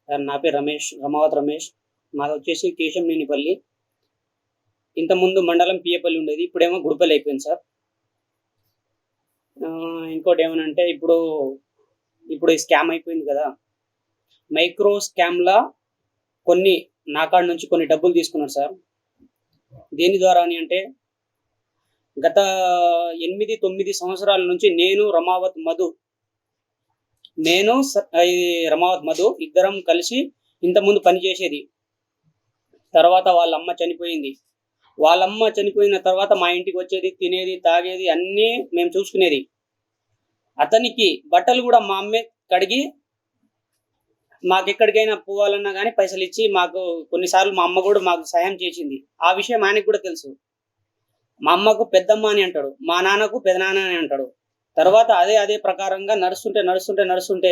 నా పేరు రమేష్, రమావత్ రమేష్. మాదొచ్చేసి కేశంనేనిపల్లి. ఇంతకుముందు మండలం పియ్యపల్లి ఉండేది. ఇప్పుడేమో గుడిపల్లి అయిపోయింది సార్. ఇంకోటేమనంటే ఇప్పుడు ఈ స్కామ్ అయిపోయింది కదా! మైక్రో స్కామ్‌లా కొన్ని నా కాడ నుంచి కొన్ని డబ్బులు తీసుకున్నారు సార్. దేని ద్వారా అని అంటే, గత 8, 9 సంవత్సరాల నుంచి రమావత్ మధు ఇద్దరం కలిసి ఇంతకుముందు పని చేసేది. తర్వాత వాళ్ళమ్మ చనిపోయింది. వాళ్ళమ్మ చనిపోయిన తర్వాత మా ఇంటికి వచ్చేది, తినేది, తాగేది అన్నీ మేము చూసుకునేది. అతనికి బట్టలు కూడా మా అమ్మే కడిగి మాకెక్కడికైనా పోవాలన్నా గానీ పైసలిచ్చి మాకు కొన్నిసార్లు మా అమ్మ కూడా మాకు సహాయం చేసింది. ఆ విషయం ఆయనకి కూడా తెలుసు. మా అమ్మకు పెద్దమ్మ అని అంటాడు. మా నాన్నకు పెదనాన్న అని అంటాడు. తర్వాత అదే ప్రకారంగా నడుస్తుంటే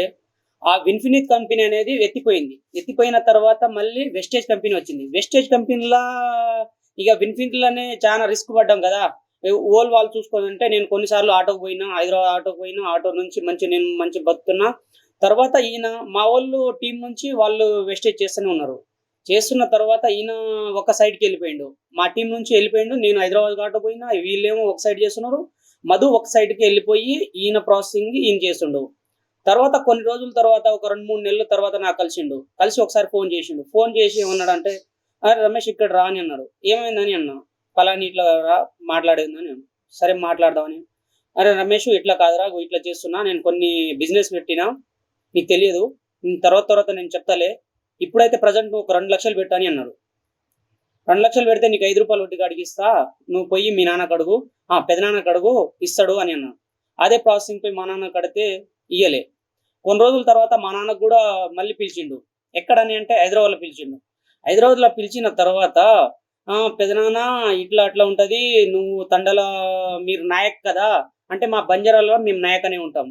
ఆ విన్ఫినిత్ కంపెనీ అనేది ఎత్తిపోయింది. ఎత్తిపోయిన తర్వాత మళ్ళీ వెస్టేజ్ కంపెనీ వచ్చింది. వెస్టేజ్ కంపెనీలా ఇక విన్ఫినిట్‌లోనే చాలా రిస్క్ పడ్డాం కదా! వాళ్ళు చూసుకోవాలంటే నేను కొన్నిసార్లు ఆటోకి పోయినా, హైదరాబాద్ ఆటోకి పోయినా, ఆటో నుంచి నేను మంచి బతుకుతున్నా. తర్వాత ఈయన మా వోళ్ళు టీమ్ నుంచి వాళ్ళు వెస్టేజ్ చేస్తూనే ఉన్నారు. చేస్తున్న తర్వాత ఈయన ఒక సైడ్‌కి వెళ్ళిపోయిండు. మా టీం నుంచి వెళ్ళిపోయిండు. నేను హైదరాబాద్ ఆటో పోయినా, వీళ్ళేమో ఒక సైడ్ చేస్తున్నారు. మధు ఒక సైడ్‌కి వెళ్ళిపోయి ఈయన ప్రాసెసింగ్ ఈయన చేస్తుండు. తర్వాత కొన్ని రోజుల తర్వాత ఒక 2, 3 నెలల తర్వాత నాకు కలిసిండు. కలిసి ఒకసారి ఫోన్ చేసిండు. ఫోన్ చేసి ఏమన్నాడంటే, "అరే రమేష్ ఇక్కడ రా" అని అన్నాడు. ఏమైందని అన్నా. "పలానా ఇట్లా రా మాట్లాడేందని" అన్నా. సరే మాట్లాడదామని. "అరే రమేష్ ఇట్లా కాదురా, ఇట్లా చేస్తున్నా. నేను కొన్ని బిజినెస్ పెట్టినా. నీకు తెలియదు. తర్వాత నేను చెప్తాలే. ఇప్పుడైతే ప్రజెంట్ ఒక 2 లక్షలు పెట్టు" అని అన్నాడు. 2 లక్షలు పెడితే నీకు ₹5 వడ్డీ కాడికి ఇస్తా. నువ్వు పోయి మీ నాన్నకు అడుగు. పెదనాన్నకు అడుగు ఇస్తాడు అని అన్నాడు. అదే ప్రాసెసింగ్ పోయి మా నాన్నకు అడిగితే ఇయ్యలే. కొన్ని రోజుల తర్వాత మా నాన్నకు కూడా మళ్ళీ పిలిచిండు. ఎక్కడని అంటే హైదరాబాద్‌లో పిలిచిండు. హైదరాబాద్‌లో పిలిచిన తర్వాత పెదనాన్న ఇట్లా అట్లా ఉంటది. నువ్వు మీరు నాయక్ కదా! అంటే మా బంజారాలో మేము నాయక్ అనే ఉంటాం.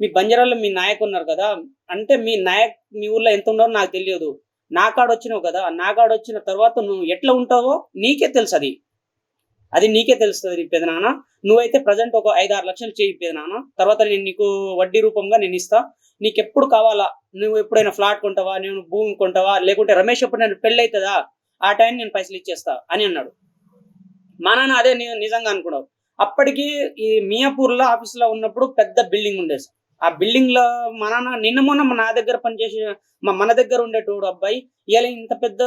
మీ బంజారాలో మీ నాయక్ ఉన్నారు కదా! అంటే మీ నాయక్ మీ ఊర్లో ఎంత ఉన్నారో నాకు తెలియదు. నా కాడొచ్చినావు కదా! నా కాడొచ్చిన తర్వాత నువ్వు ఎట్లా ఉంటావో నీకే తెలుసది. అది నీకే తెలుస్తది పెదనాన్న. నువ్వైతే ప్రెజెంట్ ఒక 5, 6 లక్షలు చెయ్యి పెదనాన్న. తర్వాత నేను నీకు వడ్డీ రూపంగా నేనిస్తా. నీకెప్పుడు కావాలా? నువ్వు ఎప్పుడైనా ఫ్లాట్ కొంటావా? నేను భూమి కొంటావా? లేకుంటే రమేష్ ఎప్పుడైనా పెళ్లయితదా? ఆ టైంకి నేను పైసలిచ్చేస్తా అని అన్నాడు. మా నాన్న అదే నిజంగా అనుకున్నాడు. అప్పటికి ఈ మియాపూర్‌లో ఆఫీస్‌లో ఉన్నప్పుడు పెద్ద బిల్డింగ్ ఉండేది సార్. ఆ బిల్డింగ్‌లో మా నాన్న నిన్న మొన్న నా దగ్గర పనిచేసి మన దగ్గర ఉండేటోడు అబ్బాయి ఇయాల ఇంత పెద్ద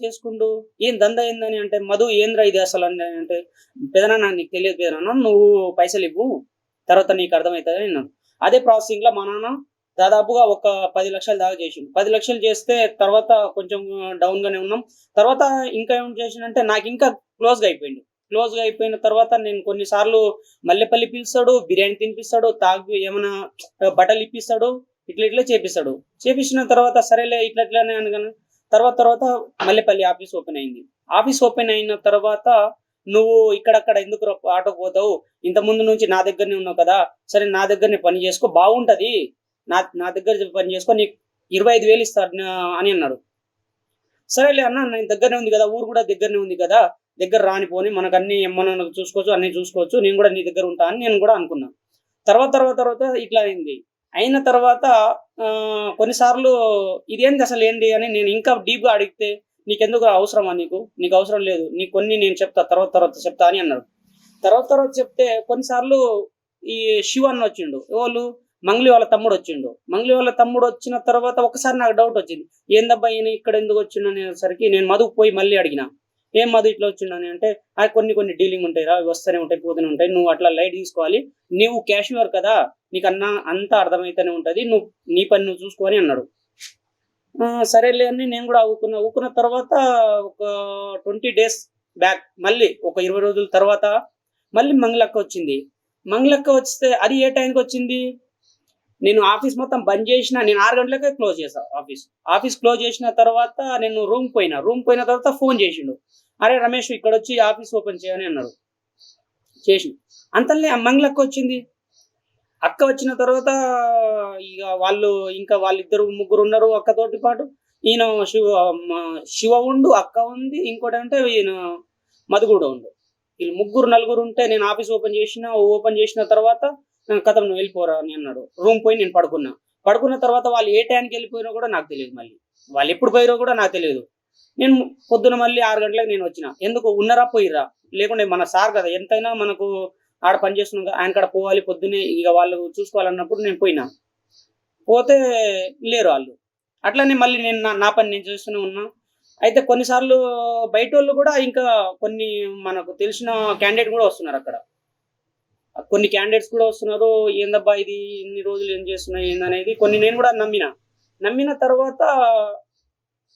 చేసుకుండు. ఏం దందా ఏందని అంటే, "మధు ఏందిరా ఇది అసలు" అంటే, "పెదనాన్న నీకు తెలియదు పెదనాన్న. నువ్వు పైసలివ్వు. తర్వాత నీకు అర్థమైతది" అన్నాడు. అదే ప్రాసెసింగ్‌లో మా నాన్న దాదాపుగా ఒక 10 లక్షలు దాకా చేసిండు. 10 లక్షలు చేస్తే తర్వాత కొంచెం డౌన్‌గానే ఉన్నాం. తర్వాత ఇంకా ఏం చేసిండంటే నాకింకా క్లోజ్‌గా అయిపోయిండు. క్లోజ్‌గా అయిపోయిన తర్వాత నేను కొన్ని సార్లు మల్లెపల్లి పిలుస్తాడు, బిర్యానీ తినిపిస్తాడు, ఏమన్నా బట్టలు ఇప్పిస్తాడు. ఇట్లా చేపిస్తాడు. చేపించిన తర్వాత సరేలే ఇట్లనే అనగానే తర్వాత మల్లెపల్లి ఆఫీస్ ఓపెన్ అయింది. ఆఫీస్ ఓపెన్ అయిన తర్వాత "నువ్వు ఇక్కడక్కడ ఎందుకు ఆటోకి పోతావు? ఇంతకుముందు నుంచి నా దగ్గరనే ఉన్నావు కదా! సరే నా దగ్గరనే పని చేసుకో బాగుంటది. నా దగ్గర పని చేసుకో నీకు 25,000 ఇస్తా" అని అన్నాడు. సరేలే అన్న నేను దగ్గరనే ఉంది కదా! ఊరు కూడా దగ్గరనే ఉంది కదా! దగ్గర రానిపోని మనకన్నీ మనం చూసుకోవచ్చు, అన్నీ చూసుకోవచ్చు. నేను కూడా నీ దగ్గర ఉంటా అని నేను కూడా అనుకున్నా. తర్వాత ఇట్లా అయింది. అయిన తర్వాత కొన్నిసార్లు ఇదేంది అసలేంటి అని నేను ఇంకా డీప్‌గా అడిగితే, "నీకెందుకు అవసరమా నీకు? నీకు అవసరం లేదు. నీకు కొన్ని నేను చెప్తా. తర్వాత చెప్తా" అని అన్నాడు. తర్వాత చెప్తే కొన్నిసార్లు ఈ శివ అన్న వచ్చిండు. ఎవలు మంగ్లీ వాళ్ళ తమ్ముడొచ్చిండు. మంగ్లీ వాళ్ళ తమ్ముడొచ్చిన తర్వాత ఒకసారి నాకు డౌటొచ్చింది. ఏందబ్బా ఈయన ఇక్కడెందుకు వచ్చిండనేసరికి నేను మధుకు పోయి మళ్ళీ అడిగినా. "ఏం మధు ఇట్లా వచ్చిండని" అంటే, కొన్ని డీలింగ్ ఉంటాయిరా. అవి వస్తూనే ఉంటాయి, పోతూనే ఉంటాయి. నువ్వు అట్లా లైట్ తీసుకోవాలి. నీవు క్యాషియర్ కదా! నీకన్నా అంతా అర్థమైతూనే ఉంటది. నీ పని నువ్వు చూసుకో అని అన్నాడు. సరేలే అని నేను కూడా ఊకున్నా. ఊకున్న తర్వాత ఒక 20 డేస్ బ్యాక్ మళ్ళీ ఒక 20 రోజుల తర్వాత మళ్ళీ మంగళక్క వచ్చింది. మంగళక్క వస్తే అది ఏ టైంకొచ్చింది? నేను ఆఫీస్ మొత్తం బంద్ చేసిన. నేను 6 గంటలకే క్లోజ్ చేశా ఆఫీస్. ఆఫీస్ క్లోజ్ చేసిన తర్వాత నేను రూమ్‌కి పోయినా. రూమ్‌కి పోయిన తర్వాత ఫోన్ చేసిండు. "అరే రమేష్ ఇక్కడొచ్చి ఆఫీస్ ఓపెన్ చేయని" అన్నాడు. చేసిండు. అంతల్నే ఆ మంగళక్క వచ్చింది. అక్క వచ్చిన తర్వాత ఇగ వాళ్ళిద్దరు ముగ్గురున్నారు అక్కతోటి పాటు. ఈయన శివ ఉండు, అక్క ఉంది. ఇంకోటంటే ఈయన మధు గూడా ఉండు. వీళ్ళు ముగ్గురు, నలుగురుంటే నేను ఆఫీస్ ఓపెన్ చేసిన తర్వాత "ఖతం నువ్వు వెళ్ళిపోరా" అని అన్నాడు. రూమ్ పోయి నేను పడుకున్నా. పడుకున్న తర్వాత వాళ్ళు ఏ టైంకి వెళ్ళిపోయినో కూడా నాకు తెలీదు మళ్ళీ. వాళ్ళు ఎప్పుడు పోయారో కూడా నాకు తెలియదు. నేను పొద్దున మళ్ళీ 6 గంటలకు నేను వచ్చిన. ఎందుకు ఉన్నరా పోయిర్రా? లేకుంటే మన సార్ కదా ఎంతైనా మనకు ఆడ పని చేస్తున్నాం ఆయన కాడ పోవాలి పొద్దున్నే ఇక వాళ్ళు చూసుకోవాలన్నప్పుడు నేను పోయినా. పోతే లేరు వాళ్ళు. అట్లనే మళ్ళీ నేను నా పని నేను చేస్తూనే ఉన్నా. అయితే కొన్నిసార్లు బయటోళ్ళు కూడా ఇంకా కొన్ని మనకు తెలిసిన క్యాండిడేట్ కూడా వస్తున్నారు అక్కడ. కొన్ని క్యాండిడేట్స్ కూడా వస్తున్నారు. ఏందబ్బా ఇది ఇన్ని రోజులు ఏం చేస్తున్నాయి ఏందనేది కొన్ని నేను కూడా నమ్మిన తర్వాత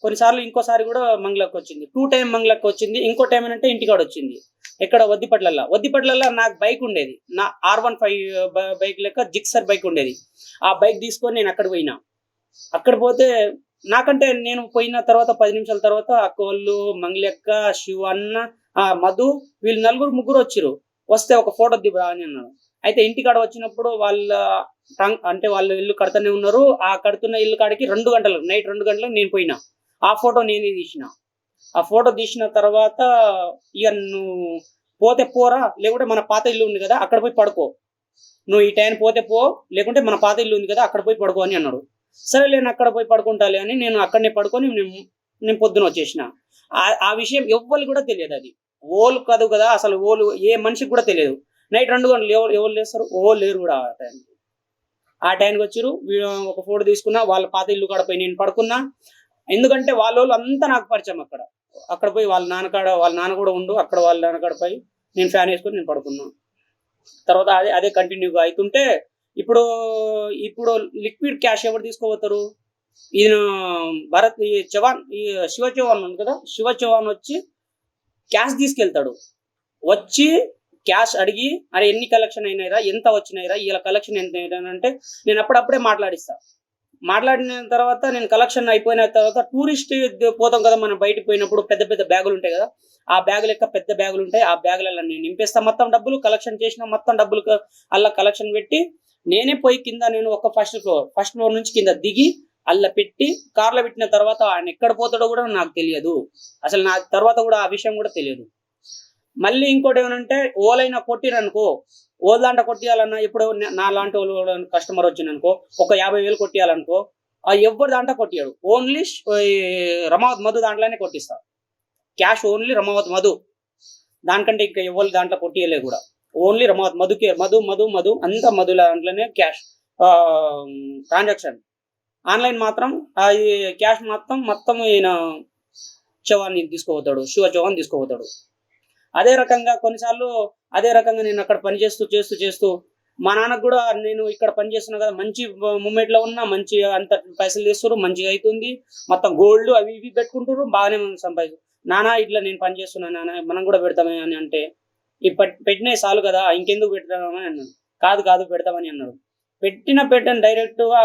కొన్నిసార్లు ఇంకోసారి కూడా మంగళకు వచ్చింది. 2 టైం మంగళకు వచ్చింది. ఇంకో టైం ఏంటంటే ఇంటికాడ వచ్చింది. ఎక్కడ వద్దిపట్లల్లో నాకు బైక్ ఉండేది. నా R15 బైక్ లెక్క జిక్సర్ బైక్ ఉండేది. ఆ బైక్ తీసుకొని నేను అక్కడ పోయినా. అక్కడ పోతే నాకంటే నేను పోయిన తర్వాత 10 నిమిషాల తర్వాత అక్కోళ్ళు, మంగళక్క, శివన్న, మధు వీళ్ళు ముగ్గురు వచ్చిర్రు. వస్తే ఒక ఫోటో దిగురా అని అన్నాడు. అయితే ఇంటికాడ వచ్చినప్పుడు అంటే వాళ్ళు ఇల్లు కడుతూనే ఉన్నారు. ఆ కడుతున్న ఇల్లు కాడికి 2 గంటలకు నైట్ 2 గంటలకు నేను పోయినా. ఆ ఫోటో నేనే తీసిన. ఆ ఫోటో తీసిన తర్వాత ఇక నువ్వు పోతే పోరా, లేకుంటే మన పాత ఇల్లు ఉంది కదా అక్కడ పోయి పడుకో. నువ్వు ఈ టైం పోతే పో, లేకుంటే మన పాత ఇల్లు ఉంది కదా అక్కడ పోయి పడుకో అని అన్నాడు. సరే నేను అక్కడ పోయి పడుకుంటాలే అని నేను అక్కడనే పడుకొని నేను పొద్దున వచ్చేసిన. ఆ విషయం ఎవ్వరికి కూడా తెలియదు. అది ఓలు కాదు కదా అసలు, ఓలు ఏ మనిషికి కూడా తెలియదు. నైట్ 2 గంటలు ఎవరు లేస్తారు? లేరు కూడా ఆ టైంకి వచ్చారు. ఒక ఫోటో తీసుకున్నా. వాళ్ళ పాత ఇల్లు కాడ పోయి నేను పడుకున్నా. ఎందుకంటే వాళ్ళు అంతా నాకు పరిచయం. అక్కడ పోయి వాళ్ళ నాన్న కూడా ఉండు. అక్కడ వాళ్ళ నాన్నకాడ పోయి నేను ఫ్యాన్ వేసుకొని నేను పడుకున్నా. తర్వాత అదే కంటిన్యూగా అవుతుంటే ఇప్పుడు లిక్విడ్ క్యాష్ ఎవరు తీసుకోపోతారు? ఈయన భరత్ శివ చౌహాన్ ఉంది కదా, శివ చౌహాన్ వచ్చి క్యాష్ తీసుకెళ్తాడు. వచ్చి క్యాష్ అడిగి అరే ఎన్ని కలెక్షన్ అయినాయిరా, ఎంత వచ్చినాయిరా, ఇలా కలెక్షన్ ఎంత అంటే నేను అప్పుడప్పుడే మాట్లాడిన తర్వాత నేను కలెక్షన్ అయిపోయిన తర్వాత టూరిస్ట్ పోతాం కదా మనం, బయటకు పోయినప్పుడు పెద్ద పెద్ద బ్యాగులు ఉంటాయి కదా, ఆ బ్యాగులు లెక్క పెద్ద బ్యాగులు ఉంటాయి. ఆ బ్యాగులలో నేను నింపేస్తా మొత్తం డబ్బులు. కలెక్షన్ చేసిన మొత్తం డబ్బులు అలా కలెక్షన్ పెట్టి నేనే పోయి కింద నేను ఒక ఫస్ట్ ఫ్లోర్ నుంచి కింద దిగి అల్ల పెట్టి కార్లో పెట్టిన తర్వాత ఆయన ఎక్కడ పోతాడో కూడా నాకు తెలియదు. అసలు నా తర్వాత కూడా ఆ విషయం కూడా తెలియదు. మళ్ళీ ఇంకోటి ఏమనంటే ఓలైనా కొట్టిరనుకో, ఓల్ దాంట్లో కొట్టియాలన్నా ఇప్పుడు నా లాంటి వాళ్ళు కస్టమర్ వచ్చిందనుకో ఒక 50,000 కొట్టియాలనుకో, ఆ ఎవరు దాంట్లో కొట్టియాడు. ఓన్లీ రమావత్ మధు దాంట్లోనే కొట్టిస్తా. క్యాష్ ఓన్లీ రమావత్ మధు, దానికంటే ఇంకా ఎవరు దాంట్లో కొట్టియలే కూడా. ఓన్లీ రమావత్ మధుకే మధు అంతా మధు దాంట్లోనే క్యాష్ ట్రాన్సాక్షన్. ఆన్లైన్ మాత్రం క్యాష్ మొత్తం ఈయన చౌహాన్ తీసుకోపోతాడు, శివ చౌహాన్ తీసుకోపోతాడు. అదే రకంగా కొన్నిసార్లు నేను అక్కడ పని చేస్తూ మా నాన్నకు కూడా నేను ఇక్కడ పని చేస్తున్నా కదా, మంచి మూమెంట్ లో ఉన్నా, మంచి అంత పైసలు తీస్తారు, మంచిగా అవుతుంది, మొత్తం గోల్డ్ అవి ఇవి పెట్టుకుంటారు, బాగానే సంపాదిస్తారు. నాన్న ఇట్లా నేను పని చేస్తున్నా నాన్న, మనం కూడా పెడతామే అని అంటే, ఈ పెట్టినవి చాలు కదా ఇంకెందుకు పెడతామని అన్నాడు. కాదు పెడతామని అన్నాడు. పెట్టిన డైరెక్ట్ గా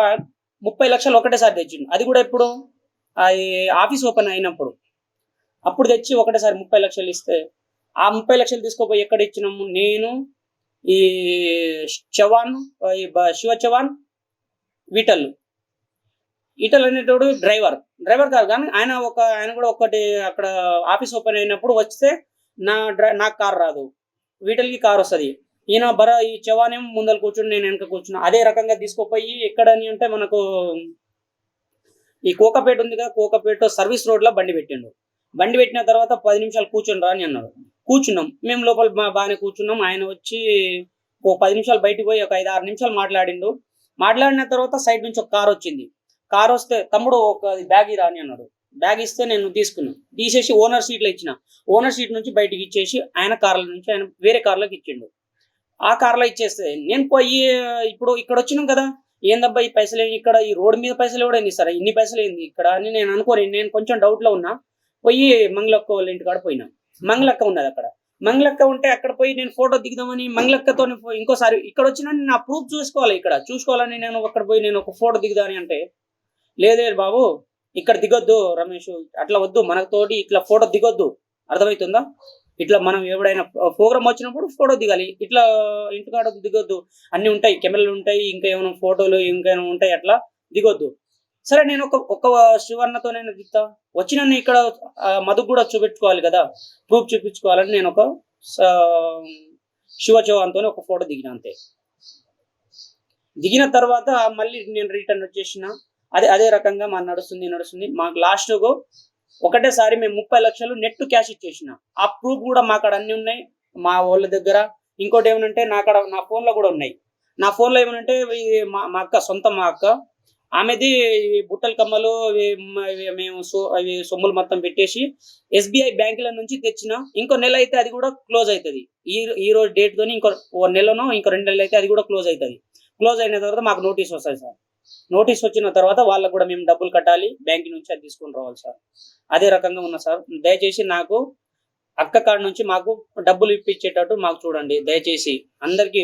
30 లక్షలు ఒకటేసారి తెచ్చిండు. అది కూడా ఎప్పుడు అది ఆఫీస్ ఓపెన్ అయినప్పుడు అప్పుడు తెచ్చి ఒకటేసారి 30 లక్షలు ఇస్తే, ఆ 30 లక్షలు తీసుకోపోయి ఎక్కడ ఇచ్చినాము, నేను ఈ చౌహాన్, శివ చౌహాన్, ఈటల్ అనేటోడు డ్రైవర్ కాదు కానీ ఆయన కూడా ఒకటి అక్కడ ఆఫీస్ ఓపెన్ అయినప్పుడు వస్తే నాకు కార్ రాదు, వీటల్కి కార్ వస్తుంది. ఈయన ఈ చౌహాన్ ఏమో ముందర కూర్చుని నేను వెనక కూర్చున్నా. అదే రకంగా తీసుకోపోయి ఎక్కడని అంటే మనకు ఈ కోకపేట ఉంది కదా, కోకపేట సర్వీస్ రోడ్ లో బండి పెట్టిన తర్వాత 10 నిమిషాలు కూర్చొని రా అని అన్నాడు. కూర్చున్నాం మేము లోపల బాగానే కూర్చున్నాం. ఆయన వచ్చి ఒక 10 నిమిషాలు బయటికి పోయి ఒక 5-6 నిమిషాలు మాట్లాడిన తర్వాత సైడ్ నుంచి ఒక కార్ వచ్చింది. కార్ వస్తే తమ్ముడు ఒక బ్యాగ్ ఇరా అని అన్నాడు. బ్యాగ్ ఇస్తే నేను తీసేసి ఓనర్ సీట్లో ఇచ్చిన. ఓనర్ సీట్ నుంచి బయటికి ఇచ్చేసి ఆయన కార్ల నుంచి ఆయన వేరే కార్లోకి ఇచ్చిండు. ఆ కార్లో ఇచ్చేస్తే నేను పోయి ఇప్పుడు ఇక్కడ వచ్చినాం కదా, ఏందబ్బా ఈ పైసలు ఇక్కడ ఈ రోడ్డు మీద పైసలు కూడా ఇస్తారా, ఇన్ని పైసలు ఏంది ఇక్కడ అని నేను అనుకోని నేను కొంచెం డౌట్ లో ఉన్నా. పోయి మంగళక్క వాళ్ళ ఇంటికాడ పోయినా. మంగళక్క ఉన్నది అక్కడ. మంగళక్క ఉంటే అక్కడ పోయి నేను ఫోటో దిగుదామని మంగళక్కతో ఇంకోసారి ఇక్కడ వచ్చినా నా ప్రూఫ్ చూసుకోవాలని నేను అక్కడ పోయి నేను ఒక ఫోటో దిగుదామని అంటే, లేదే బాబు ఇక్కడ దిగొద్దు రమేష్, అట్లా వద్దు, మనతోటి ఇట్లా ఫోటో దిగొద్దు, అర్థమవుతుందా? ఇట్లా మనం ఎవడైనా ప్రోగ్రామ్ వచ్చినప్పుడు ఫోటో దిగాలి, ఇట్లా ఇంటికాడ దిగొద్దు, అన్ని ఉంటాయి, కెమెరాలు ఉంటాయి, ఇంకా ఏమైనా ఫోటోలు ఇంకేమైనా ఉంటాయి, అట్లా దిగొద్దు. సరే నేను ఒక శివన్నతో నేను దిగుతా, వచ్చి నన్ను ఇక్కడ మధుకు కూడా చూపించుకోవాలి కదా, ప్రూఫ్ చూపించుకోవాలని నేను ఒక శివ చౌహాన్తో ఒక ఫోటో దిగిన. అంతే. దిగిన తర్వాత మళ్ళీ నేను రిటర్న్ వచ్చేసిన. అదే అదే రకంగా మా నడుస్తుంది మాకు లాస్ట్ ఒకటేసారి మేము 30 లక్షలు నెట్ క్యాష్ ఇచ్చేసిన. ఆ ప్రూఫ్ కూడా మా కాడ అన్ని ఉన్నాయి మా వాళ్ళ దగ్గర. ఇంకోటి ఏమనంటే నా ఫోన్ లో కూడా ఉన్నాయి. నా ఫోన్ లో ఏమనంటే మా అక్క మా అక్క ఆమెది ఈ బుట్టల కమ్మలు మేము అవి సొమ్ములు మొత్తం పెట్టేసి ఎస్బీఐ బ్యాంకుల నుంచి తెచ్చిన. ఇంకో నెల అయితే అది కూడా క్లోజ్ అవుతుంది. ఈ రోజు డేట్ తోని ఇంకో నెలనో ఇంకో 2 నెలలు అయితే అది కూడా క్లోజ్ అవుతుంది. క్లోజ్ అయిన తర్వాత మాకు నోటీస్ వస్తుంది సార్. నోటీస్ వచ్చిన తర్వాత వాళ్ళకు కూడా మేము డబ్బులు కట్టాలి, బ్యాంక్ నుంచి అది తీసుకొని రావాలి సార్. అదే రకంగా ఉన్నా సార్. దయచేసి నాకు అక్క కాడ నుంచి మాకు డబ్బులు ఇప్పించేటట్టు మాకు చూడండి దయచేసి. అందరికీ